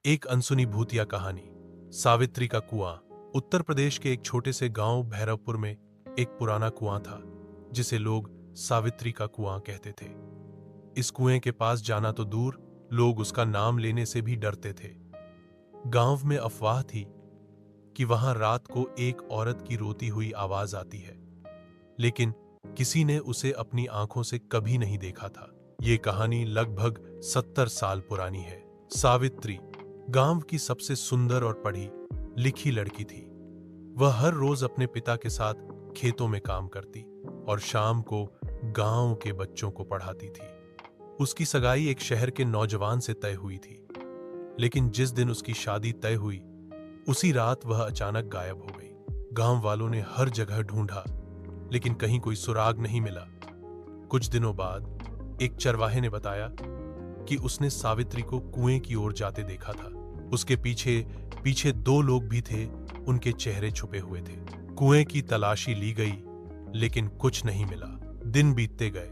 एक अनसुनी भूतिया कहानी। सावित्री का कुआं। उत्तर प्रदेश के एक छोटे से गांव भैरवपुर में एक पुराना कुआं था जिसे लोग सावित्री का कुआं कहते थे। इस कुएं के पास जाना तो दूर, लोग उसका नाम लेने से भी डरते थे। गांव में अफवाह थी कि वहां रात को एक औरत की रोती हुई आवाज आती है, लेकिन किसी ने उसे अपनी आंखों से कभी नहीं देखा था। ये कहानी लगभग 70 साल पुरानी है। सावित्री गांव की सबसे सुंदर और पढ़ी लिखी लड़की थी। वह हर रोज अपने पिता के साथ खेतों में काम करती और शाम को गांव के बच्चों को पढ़ाती थी। उसकी सगाई एक शहर के नौजवान से तय हुई थी, लेकिन जिस दिन उसकी शादी तय हुई उसी रात वह अचानक गायब हो गई। गांव वालों ने हर जगह ढूंढा, लेकिन कहीं कोई सुराग नहीं मिला। कुछ दिनों बाद एक चरवाहे ने बताया कि उसने सावित्री को कुएं की ओर जाते देखा था। उसके पीछे पीछे दो लोग भी थे, उनके चेहरे छुपे हुए थे। कुएं की तलाशी ली गई, लेकिन कुछ नहीं मिला। दिन बीतते गए,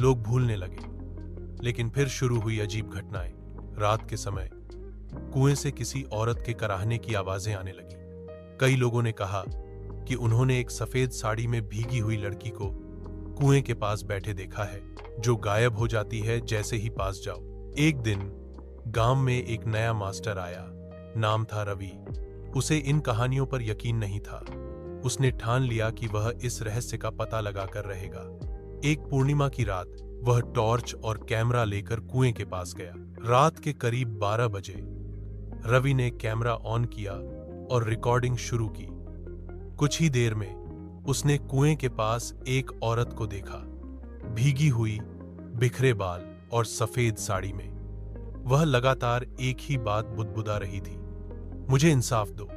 लोग भूलने लगे, लेकिन फिर शुरू हुई अजीब घटनाएं। रात के समय कुएं से किसी औरत के कराहने की आवाजें आने लगी। कई लोगों ने कहा कि उन्होंने एक सफेद साड़ी में भीगी हुई लड़की को कुएं के पास बैठे देखा है, जो गायब हो जाती है जैसे ही पास जाओ। एक दिन गांव में एक नया मास्टर आया, नाम था रवि। उसे इन कहानियों पर यकीन नहीं था। उसने ठान लिया कि वह इस रहस्य का पता लगाकर रहेगा। एक पूर्णिमा की रात वह टॉर्च और कैमरा लेकर कुएं के पास गया। रात के करीब 12 बजे रवि ने कैमरा ऑन किया और रिकॉर्डिंग शुरू की। कुछ ही देर में उसने कुएं के पास एक औरत को देखा, भीगी हुई, बिखरे बाल और सफेद साड़ी में। वह लगातार एक ही बात बुदबुदा रही थी, मुझे इंसाफ दो,